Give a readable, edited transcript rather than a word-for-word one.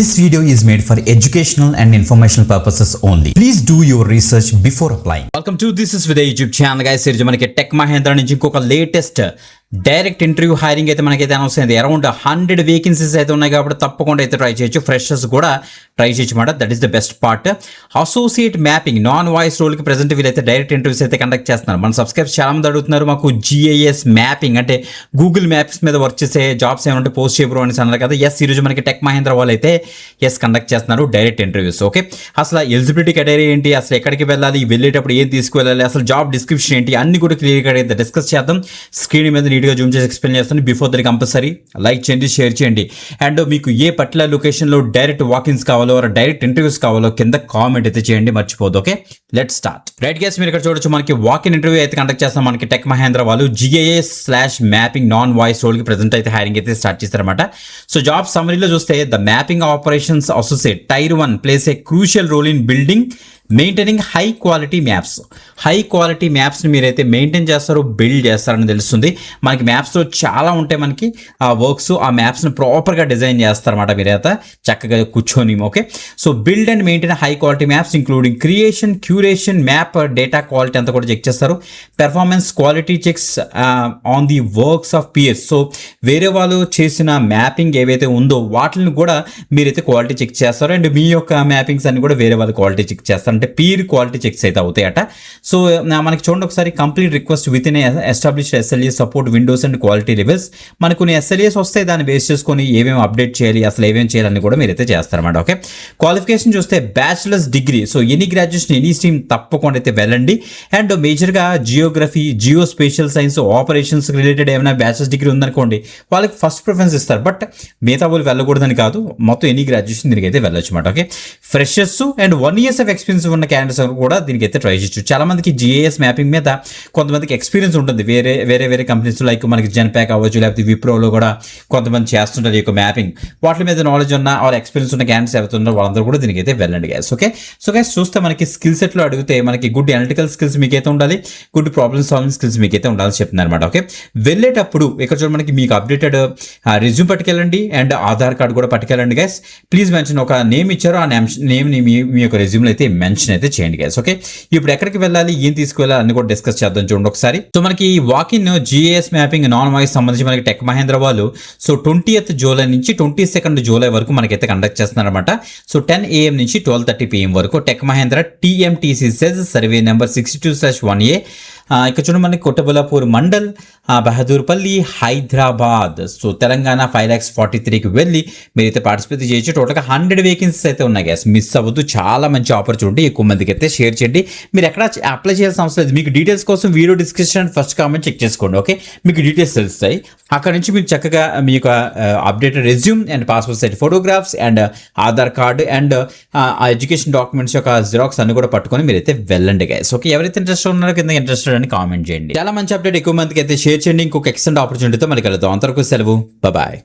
This video is made for educational and informational purposes only. Please do your research before applying. Welcome to This is Vidya YouTube channel guys. ఈరోజు మనకి tech Mahindra నుంచి ఇంకొక latest direct interview hiring అయితే మనకైతే announce అయింది. Around 100 vacancies అయితే ఉన్నాయి కాబట్టి తప్పకుండా అయితే ట్రై చేయొచ్చు. ఫ్రెషర్స్ కూడా ట్రై చేయొచ్చు మాట. That is the best part. Associate mapping non voice రోల్కి ప్రెజెంట్ వీళ్ళైతే డైరెక్ట్ ఇంటర్వ్యూస్ అయితే కండక్ట్ చేస్తున్నారు. మన సబ్స్క్రైబర్స్ చాలా మంది అడుగుతున్నారు, మాకు GIS మ్యాపింగ్ అంటే గూగుల్ మ్యాప్స్ మీద వర్క్ చేసే జాబ్స్ ఏమంటే పోస్ట్ చేయబో అని అన్నారు కదా. ఎస్, ఈరోజు మనకి టెక్ మహేంద్ర వాళ్ళు అయితే కండక్ట్ చేస్తున్నారు డైరెక్ట్ ఇంటర్వ్యూస్. ఓకే, అసలు ఎలిజిబిలిటీ క్రైటీరియా ఏంటి, అసలు ఎక్కడికి వెళ్ళాలి, వెళ్ళేటప్పుడు ఏం తీసుకువెళ్ళాలి, అసలు జాబ్ డిస్క్రిప్షన్ ఏంటి, అన్ని కూడా క్లియర్గా అయితే డిస్కస్ చేద్దాం. స్క్రీన్ మీద నీట్గా జూమ్ చేసి ఎక్స్ప్లెయిన్ చేస్తాను. బిఫోర్ దట్ కంపల్సరీ లైక్ చేయండి, షేర్ చేయండి. అండ్ మీకు ఏ పర్టికులర్ లొకేషన్లో డైరెక్ట్ వాకిన్స్ కావాలో డైరెక్ట్ ఇంటర్వ్యూస్ కావాలో కింద కామెంట్ అయితే చేయండి, మర్చిపోదు. Okay, let's start. Right guys, మీరు ఇక్కడ చూడొచ్చు మనకి వాకిన్ ఇంటర్వ్యూ అయితే కండక్ట్ చేస్తాం. మనకి టెక్ మహేంద్ర వాళ్ళు GIS/మ్యాపింగ్ నాన్ వాయిస్ రోల్కి ప్రెజెంట్ అయితే హైరింగ్ అయితే స్టార్ట్ చేస్తారన్నమాట. సో జాబ్ సమరీలో చూస్తే the mapping operations associate tier 1 plays a crucial role in building maintaining high quality maps. High quality మ్యాప్స్ని మీరైతే మెయింటైన్ చేస్తారు, బిల్డ్ చేస్తారని తెలుస్తుంది. మనకి మ్యాప్స్లో చాలా ఉంటాయి మనకి ఆ వర్క్స్, ఆ మ్యాప్స్ని ప్రాపర్గా డిజైన్ చేస్తారన్నమాట మీరైతే చక్కగా కూర్చొని. Okay, so build and maintain high quality maps including creation, curation, map data quality అంతా కూడా చెక్ చేస్తారు. Performance quality checks on the works of peers. So వేరే వాళ్ళు చేసిన మ్యాపింగ్ ఏవైతే ఉందో వాటిని కూడా మీరైతే క్వాలిటీ చెక్ చేస్తారు. అండ్ మీ యొక్క మ్యాపింగ్స్ అన్ని కూడా వేరే వాళ్ళు క్వాలిటీ చెక్ చేస్తారు, అంటే పీర్ క్వాలిటీ చెక్స్ అయితే అవుతాయట. సో మనకి చూడండి ఒకసారి, complete request with in established SLAs support Windows and quality levels. మనకు కొన్ని SLAs వస్తాయి, దాన్ని బేస్ చేసుకొని ఏమేమి అప్డేట్ చేయాలి, అసలు ఏమేమి చేయాలని కూడా మీరైతే చేస్తారన్నమాట. ఓకే, క్వాలిఫికేషన్ చూస్తే bachelors degree, so any graduation any stream తప్పకుండా అయితే వెళ్ళండి. అండ్ మేజర్గా Geography, Jio spatial science, operations related ఏమైనా బ్యాచిలర్స్ డిగ్రీ ఉందనుకోండి, వాళ్ళకి ఫస్ట్ ప్రిఫరెన్స్ ఇస్తారు. బట్ మిగతా వాళ్ళు వెళ్ళకూడదని కాదు, మొత్తం ఎనీ గ్రాడ్యుయేషన్ దీనికి అయితే వెళ్ళొచ్చు అన్నమాట. Okay, freshers and 1 years of experience ఉన్న క్యాండిడేట్స్ కూడా దీనికి అయితే ట్రై చేయొచ్చు. చాలా మందికి GIS మ్యాపింగ్ మీద కొంతమందికి ఎక్స్పీరియన్స్ ఉంటుంది వేరే కంపెనీస్ లైక్ మనకి జెన్పాక్ అవ్వచ్చు, లేకపోతే విప్రోలో కూడా కొంతమంది చేస్తుంటారు ఈ యొక్క మ్యాపింగ్. వాటి మీద నాలెడ్జ్ ఉన్న ఆర్ ఎక్స్పీరియన్స్ ఉన్న క్యాండిడేట్స్ ఎవరుతున్నారో వాళ్ళందరూ కూడా దీనికి అయితే వెళ్ళండి గైస్. ఓకే, సో గైస్ చూస్తే మనకి స్కిల్ సెట్లో అడిగితే మనకి గుడ్ అనలిటికల్ స్కిల్స్ మీకైతే ఉండాలి, గుడ్ ప్రాబ్లమ్ సాల్వింగ్ స్కిల్స్ మీకైతే ఉండాలని చెప్తున్నారు అనమాట. ఓకే, వెళ్ళేటప్పుడు ఇక్కడ చూడండి మనకి మీకు అప్డేటెడ్ రెజ్యూమ్ పట్టుకెళ్ళండి అండ్ ఆధార్ కార్డు కూడా పట్టుకెళ్ళండి గైస్. ప్లీజ్ మెన్షన్ ఒక నేమ్ ఇచ్చారో ఆ నేమ్ని మీ యొక్క రెజ్యూమ్లో అయితే మెన్షన్ అయితే చేయండి గైస్. ఓకే, ఇప్పుడు ఎక్కడికి వెళ్ళాలి, ఏం తీసుకువెళ్ళాలి అన్ని కూడా డిస్కస్ చేద్దాం చూడండి ఒకసారి. సో మనకి walk-in GIS mapping non voice సంబంధించి మనకి టెక్ మహేంద్ర వాళ్ళు సో 20th జూలై నుంచి 22nd జూలై వరకు మనకైతే కండక్ట్ చేస్తున్నారు అనమాట. సో 10 AM నుంచి 12:30 PM వరకు tech Mahindra TMTC SEZ survey number 62/1A. ఇక్కడ చూడండి మనకి కొట్టబల్లాపూర్ మండల్, బహదూర్పల్లి, హైదరాబాద్. సో తెలంగాణ 5,43,000కి వెళ్ళి మీరైతే పార్టిసిపేట్ చేయొచ్చు. టోటల్గా 100 వేకెన్సీస్ అయితే ఉన్నాయి గ్యాస్, మిస్ అవ్వద్దు. చాలా మంచి ఆపర్చునిటీ, ఎక్కువ మందికి అయితే షేర్ చేయండి. మీరు ఎక్కడ అప్లై చేయాల్సిన అవసరం లేదు. మీకు డీటెయిల్స్ కోసం video description first comment check చేసుకోండి. ఓకే, మీకు డీటెయిల్స్ తెలుస్తాయి. అక్కడ నుంచి మీరు చక్కగా మీ యొక్క updated resume and passport size photographs and Aadhaar card and ఆ ఎడ్యుకేషన్ డాక్యుమెంట్స్ యొక్క జిరాక్స్ అన్ని కూడా పట్టుకొని మీరైతే వెళ్ళండి గైస్. ఓకే, ఎవరైతే ఇంట్రెస్ట్ ఉన్నారో కింద ఇంట్రెస్టెడ్ అని కామెంట్ చేయండి. చాలా మంచి అప్డేట్, ఎక్కువ మందికి అయితే షేర్ చేయండి. ఇంకొక ఎక్సలెంట్ ఆపర్చునిటీతో మనకి వెళ్తాం. అంతవరకు సెలవు, బాయ్.